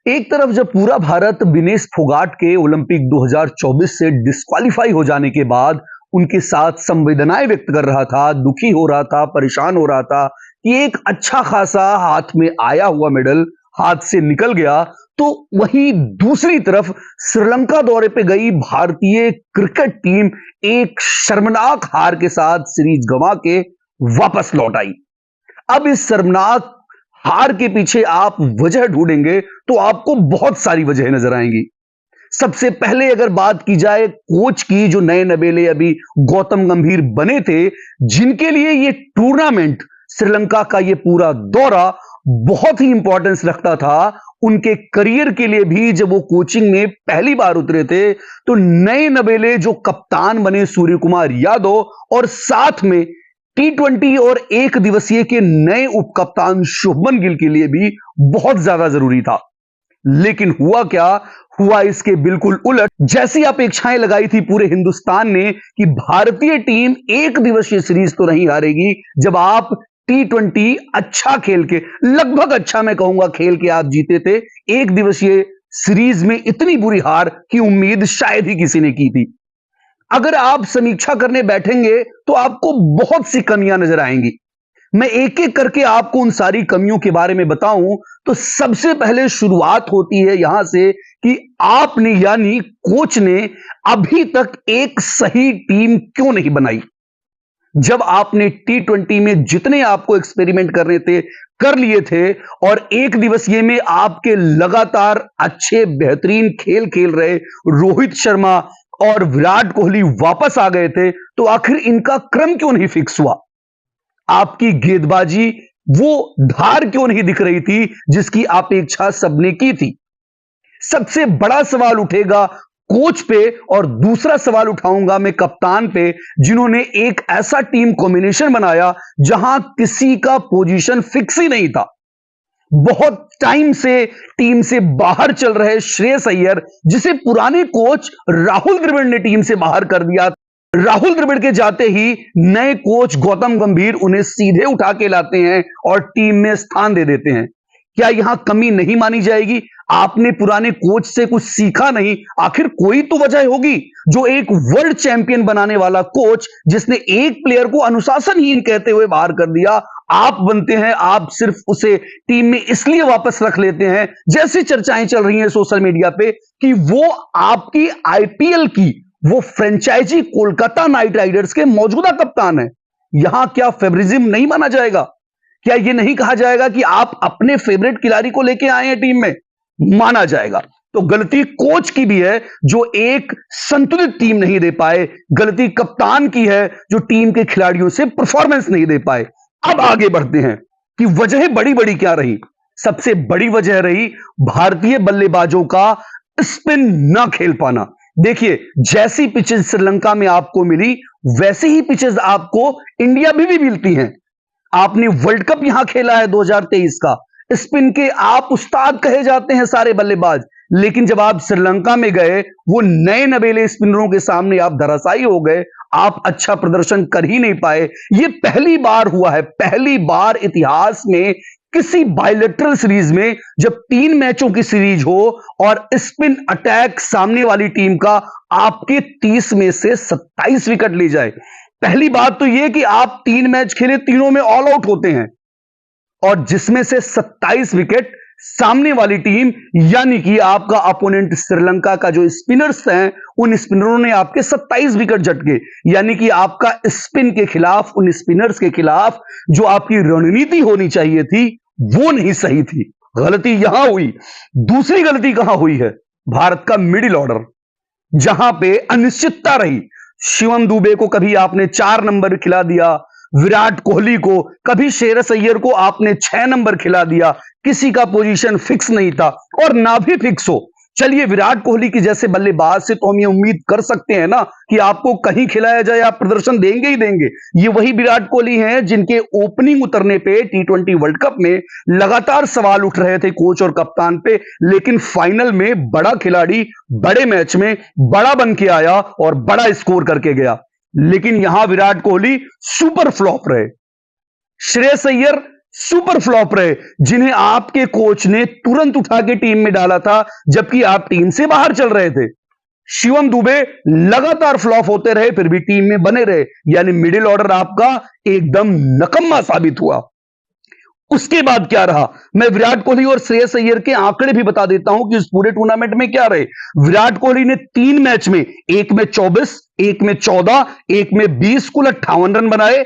एक तरफ जब पूरा भारत विनेश फोगाट के ओलंपिक 2024 से डिस्क्वालीफाई हो जाने के बाद उनके साथ संवेदनाएं व्यक्त कर रहा था, दुखी हो रहा था, परेशान हो रहा था कि एक अच्छा खासा हाथ में आया हुआ मेडल हाथ से निकल गया, तो वहीं दूसरी तरफ श्रीलंका दौरे पे गई भारतीय क्रिकेट टीम एक शर्मनाक हार के साथ सीरीज गंवा के वापस लौट आई। अब इस शर्मनाक हार के पीछे आप वजह ढूंढेंगे तो आपको बहुत सारी वजह नजर आएंगी। सबसे पहले अगर बात की जाए कोच की, जो नए नवेले अभी गौतम गंभीर बने थे, जिनके लिए ये टूर्नामेंट, श्रीलंका का ये पूरा दौरा बहुत ही इंपॉर्टेंस रखता था, उनके करियर के लिए भी। जब वो कोचिंग में पहली बार उतरे थे तो नए नवेले जो कप्तान बने सूर्य कुमार यादव और साथ में T20 और एक दिवसीय के नए उपकप्तान शुभमन गिल के लिए भी बहुत ज्यादा जरूरी था। लेकिन हुआ क्या? हुआ इसके बिल्कुल उलट। जैसी अपेक्षाएं लगाई थी पूरे हिंदुस्तान ने कि भारतीय टीम एक दिवसीय सीरीज तो नहीं हारेगी, जब आप T20 अच्छा खेल के, लगभग अच्छा मैं कहूंगा खेल के आप जीते थे, एक दिवसीय सीरीज में इतनी बुरी हार की उम्मीद शायद ही किसी ने की थी। अगर आप समीक्षा करने बैठेंगे तो आपको बहुत सी कमियां नजर आएंगी। मैं एक एक करके आपको उन सारी कमियों के बारे में बताऊं तो सबसे पहले शुरुआत होती है यहां से कि आपने यानी कोच ने अभी तक एक सही टीम क्यों नहीं बनाई। जब आपने T20 में जितने आपको एक्सपेरिमेंट करने थे कर लिए थे और एक दिवसीय में आपके लगातार अच्छे बेहतरीन खेल खेल रहे रोहित शर्मा और विराट कोहली वापस आ गए थे, तो आखिर इनका क्रम क्यों नहीं फिक्स हुआ? आपकी गेंदबाजी वो धार क्यों नहीं दिख रही थी जिसकी अपेक्षा सबने की थी? सबसे बड़ा सवाल उठेगा कोच पे और दूसरा सवाल उठाऊंगा मैं कप्तान पे, जिन्होंने एक ऐसा टीम कॉम्बिनेशन बनाया जहां किसी का पोजीशन फिक्स ही नहीं था। बहुत टाइम से टीम से बाहर चल रहे श्रेयस अय्यर, जिसे पुराने कोच राहुल द्रविड़ ने टीम से बाहर कर दिया, राहुल द्रविड़ के जाते ही नए कोच गौतम गंभीर उन्हें सीधे उठा के लाते हैं और टीम में स्थान दे देते हैं। क्या यहां कमी नहीं मानी जाएगी? आपने पुराने कोच से कुछ सीखा नहीं? आखिर कोई तो वजह होगी। जो एक वर्ल्ड चैंपियन बनाने वाला कोच, जिसने एक प्लेयर को अनुशासनहीन कहते हुए बाहर कर दिया, आप बनते हैं, आप सिर्फ उसे टीम में इसलिए वापस रख लेते हैं, जैसी चर्चाएं चल रही हैं सोशल मीडिया पे कि वो आपकी आईपीएल की वो फ्रेंचाइजी कोलकाता नाइट राइडर्स के मौजूदा कप्तान है। यहां क्या फेवरिज्म नहीं माना जाएगा? क्या यह नहीं कहा जाएगा कि आप अपने फेवरेट खिलाड़ी को लेके आए हैं टीम में? माना जाएगा। तो गलती कोच की भी है जो एक संतुलित टीम नहीं दे पाए, गलती कप्तान की है जो टीम के खिलाड़ियों से परफॉर्मेंस नहीं दे पाए। अब आगे बढ़ते हैं कि वजह बड़ी बड़ी क्या रही। सबसे बड़ी वजह रही भारतीय बल्लेबाजों का स्पिन ना खेल पाना। देखिए, जैसी पिचेस श्रीलंका में आपको मिली वैसी ही पिचेस आपको इंडिया में भी मिलती हैं। आपने वर्ल्ड कप यहां खेला है 2023 का, स्पिन के आप उस्ताद कहे जाते हैं सारे बल्लेबाज, लेकिन जब आप श्रीलंका में गए वो नए नवेले स्पिनरों के सामने आप धराशायी हो गए, आप अच्छा प्रदर्शन कर ही नहीं पाए। ये पहली बार हुआ है, पहली बार इतिहास में किसी बायलैटरल सीरीज में जब 3 मैचों की सीरीज हो और स्पिन अटैक सामने वाली टीम का आपके 30 में से 27 विकेट ले जाए। पहली बात तो यह कि आप 3 मैच खेले, तीनों में ऑल आउट होते हैं और जिसमें से 27 विकेट सामने वाली टीम यानी कि आपका अपोनेंट श्रीलंका का जो स्पिनर्स हैं, उन स्पिनरों ने आपके 27 विकेट झटके। यानी कि आपका स्पिन के खिलाफ, उन स्पिनर्स के खिलाफ जो आपकी रणनीति होनी चाहिए थी वो नहीं सही थी। गलती यहां हुई। दूसरी गलती कहां हुई है? भारत का मिडिल ऑर्डर, जहां पे अनिश्चितता रही। शिवम दुबे को कभी आपने 4 नंबर खिला दिया, विराट कोहली को कभी श्रेयस अय्यर को आपने 6 नंबर खिला दिया। किसी का पोजीशन फिक्स नहीं था और ना भी फिक्स हो। चलिए, विराट कोहली की जैसे बल्लेबाज से तो हम ये उम्मीद कर सकते हैं ना कि आपको कहीं खिलाया जाए आप प्रदर्शन देंगे ही देंगे। ये वही विराट कोहली हैं जिनके ओपनिंग उतरने पे T20 वर्ल्ड कप में लगातार सवाल उठ रहे थे कोच और कप्तान पे, लेकिन फाइनल में बड़ा खिलाड़ी बड़े मैच में बड़ा बन के आया और बड़ा स्कोर करके गया। लेकिन यहां विराट कोहली सुपर फ्लॉप रहे। श्रेयस अय्यर सुपर फ्लॉप रहे, जिन्हें आपके कोच ने तुरंत उठा के टीम में डाला था जबकि आप टीम से बाहर चल रहे थे। शिवम दुबे लगातार फ्लॉप होते रहे फिर भी टीम में बने रहे, यानी मिडिल ऑर्डर आपका एकदम नकम्मा साबित हुआ। उसके बाद क्या रहा, मैं विराट कोहली और श्रेयस अय्यर के आंकड़े भी बता देता हूं कि इस पूरे टूर्नामेंट में क्या रहे। विराट कोहली ने 3 मैच में, एक में 24, एक में 14, एक में 20 कुल 58 रन बनाए।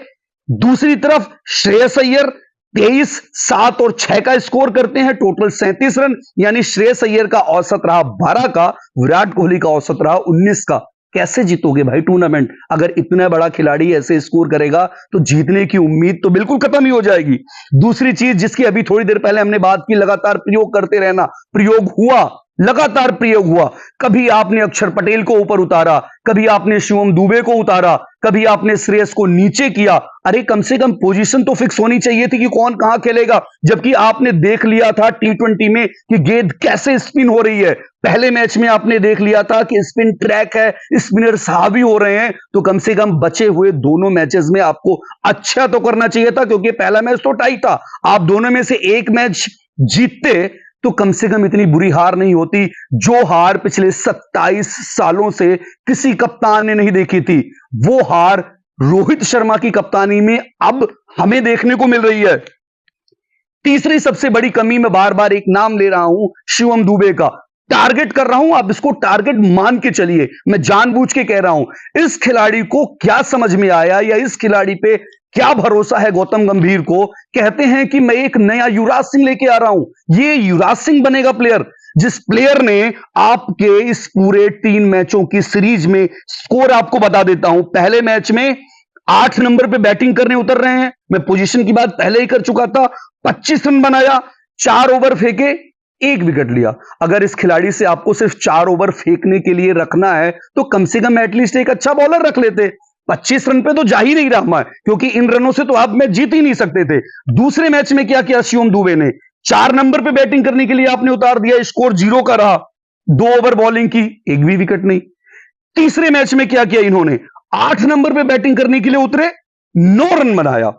दूसरी तरफ श्रेयस अय्यर 23, 7 और 6 का स्कोर करते हैं, टोटल 37 रन, यानी श्रेयस अय्यर का औसत रहा 12 का, विराट कोहली का औसत रहा 19 का। कैसे जीतोगे भाई टूर्नामेंट? अगर इतना बड़ा खिलाड़ी ऐसे स्कोर करेगा तो जीतने की उम्मीद तो बिल्कुल खत्म ही हो जाएगी। दूसरी चीज जिसकी अभी थोड़ी देर पहले हमने बात की, लगातार प्रयोग करते रहना। प्रयोग हुआ, लगातार प्रयोग हुआ। कभी आपने अक्षर पटेल को ऊपर उतारा, कभी आपने शिवम दुबे को उतारा, कभी आपने श्रेयस को नीचे किया। अरे कम से कम पोजीशन तो फिक्स होनी चाहिए थी कि कौन कहां खेलेगा, जबकि आपने देख लिया था T20 में कि गेंद कैसे स्पिन हो रही है। पहले मैच में आपने देख लिया था कि स्पिन ट्रैक है, स्पिनर्स हावी हो रहे हैं, तो कम से कम बचे हुए दोनों मैचेस में आपको अच्छा तो करना चाहिए था, क्योंकि पहला मैच तो टाई था। आप दोनों में से एक मैच जीतते तो कम से कम इतनी बुरी हार नहीं होती, जो हार पिछले 27 सालों से किसी कप्तान ने नहीं देखी थी। वो हार रोहित शर्मा की कप्तानी में अब हमें देखने को मिल रही है। तीसरी सबसे बड़ी कमी, मैं बार बार एक नाम ले रहा हूं, शिवम दुबे का टारगेट कर रहा हूं, आप इसको टारगेट मान के चलिए, मैं जानबूझ के कह रहा हूं। इस खिलाड़ी को क्या समझ में आया या इस खिलाड़ी पे क्या भरोसा है गौतम गंभीर को? कहते हैं कि मैं एक नया युवराज सिंह लेके आ रहा हूं, ये युवराज सिंह बनेगा प्लेयर, जिस प्लेयर ने आपके इस पूरे 3 मैचों की सीरीज में स्कोर आपको बता देता हूं। पहले मैच में 8 नंबर पे बैटिंग करने उतर रहे हैं, मैं पोजीशन की बात पहले ही कर चुका था। 25 रन बनाया, 4 ओवर फेंके, 1 विकेट लिया। अगर इस खिलाड़ी से आपको सिर्फ 4 ओवर फेंकने के लिए रखना है तो कम से कम एटलीस्ट एक अच्छा बॉलर रख लेते। 25 रन पे तो जा ही नहीं रहा मैं, क्योंकि इन रनों से तो आप मैच जीत ही नहीं सकते थे। दूसरे मैच में क्या किया शिवम दुबे ने, 4 नंबर पे बैटिंग करने के लिए आपने उतार दिया, स्कोर 0 का रहा, 2 ओवर बॉलिंग की, 1 भी विकेट नहीं। तीसरे मैच में क्या किया इन्होंने, 8 नंबर पे बैटिंग करने के लिए उतरे, 9 रन बनाया,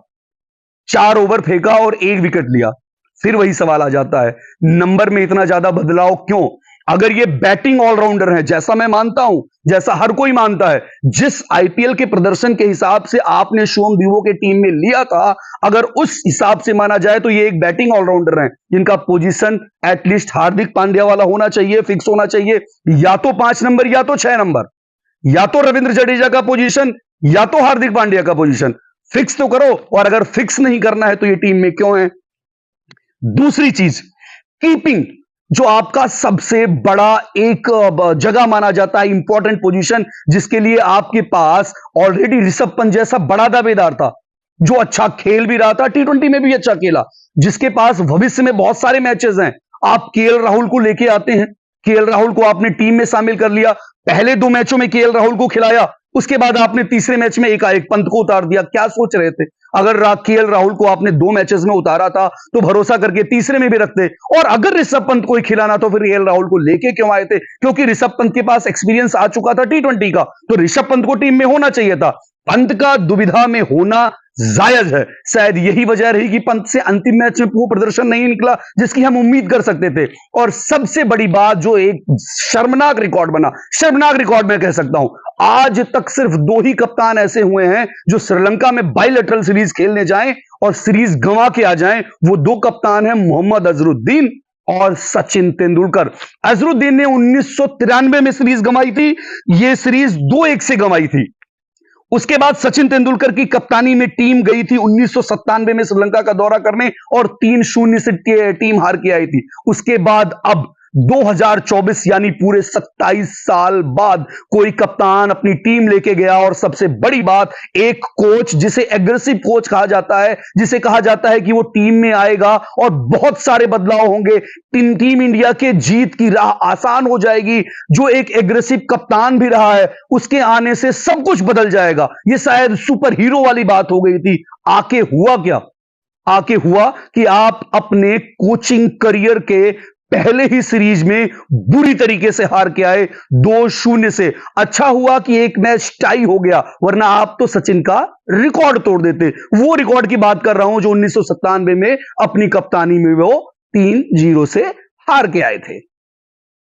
4 ओवर फेंका और 1 विकेट लिया। फिर वही सवाल आ जाता है, नंबर में इतना ज्यादा बदलाव क्यों? अगर ये बैटिंग ऑलराउंडर है, जैसा मैं मानता हूं, जैसा हर कोई मानता है, जिस आईपीएल के प्रदर्शन के हिसाब से आपने शिवम दुबे के टीम में लिया था, अगर उस हिसाब से माना जाए तो ये एक बैटिंग ऑलराउंडर है, जिनका पोजीशन एटलीस्ट हार्दिक पांड्या वाला होना चाहिए, फिक्स होना चाहिए, या तो 5 नंबर या तो 6 नंबर, या तो रविंद्र जडेजा का पोजीशन या तो हार्दिक पांड्या का पोजीशन, फिक्स तो करो। और अगर फिक्स नहीं करना है तो ये टीम में क्यों है? दूसरी चीज, कीपिंग, जो आपका सबसे बड़ा एक जगह माना जाता है, इंपॉर्टेंट पोजीशन, जिसके लिए आपके पास ऑलरेडी ऋषभ पंत जैसा बड़ा दावेदार था, जो अच्छा खेल भी रहा था, T20 में भी अच्छा खेला, जिसके पास भविष्य में बहुत सारे मैचेस हैं। आप केएल राहुल को लेके आते हैं, केएल राहुल को आपने टीम में शामिल कर लिया, पहले 2 मैचों में केएल राहुल को खिलाया, उसके बाद आपने तीसरे मैच में एकाएक पंत को उतार दिया। क्या सोच रहे थे? अगर केएल राहुल को आपने 2 मैचेस में उतारा था तो भरोसा करके तीसरे में भी रखते, और अगर ऋषभ पंत को ही खिलाना तो फिर केएल राहुल को लेके क्यों आए थे? क्योंकि ऋषभ पंत के पास एक्सपीरियंस आ चुका था T20 का, तो ऋषभ पंत को टीम में होना चाहिए था। पंत का दुविधा में होना जायज है, शायद यही वजह रही कि पंत से अंतिम मैच में वो प्रदर्शन नहीं निकला जिसकी हम उम्मीद कर सकते थे। और सबसे बड़ी बात, जो एक शर्मनाक रिकॉर्ड बना, शर्मनाक रिकॉर्ड मैं कह सकता हूं, आज तक सिर्फ 2 ही कप्तान ऐसे हुए हैं जो श्रीलंका में बायलैटरल सीरीज खेलने जाएं और सीरीज गंवा के आ जाएं। वो 2 कप्तान हैं, मोहम्मद अजरुद्दीन और सचिन तेंदुलकर। अजरुद्दीन ने 1993 में सीरीज गंवाई थी, ये सीरीज 2-1 से गंवाई थी। उसके बाद सचिन तेंदुलकर की कप्तानी में टीम गई थी 1997 में श्रीलंका का दौरा करने और 3-0 से टीम हार के आई थी। उसके बाद अब 2024 यानी पूरे 27 साल बाद कोई कप्तान अपनी टीम लेके गया, और सबसे बड़ी बात, एक कोच जिसे एग्रेसिव कोच कहा जाता है, जिसे कहा जाता है कि वो टीम में आएगा और बहुत सारे बदलाव होंगे, टीम इंडिया के जीत की राह आसान हो जाएगी। जो एक एग्रेसिव कप्तान भी रहा है, उसके आने से सब कुछ बदल जाएगा। ये शायद सुपर हीरो वाली बात हो गई थी। आके हुआ क्या? आके हुआ कि आप अपने कोचिंग करियर के पहले ही सीरीज में बुरी तरीके से हार के आए 2-0 से। अच्छा हुआ कि एक मैच टाई हो गया, वरना आप तो सचिन का रिकॉर्ड तोड़ देते। वो रिकॉर्ड की बात कर रहा हूं जो 1997 में अपनी कप्तानी में वो 3-0 से हार के आए थे।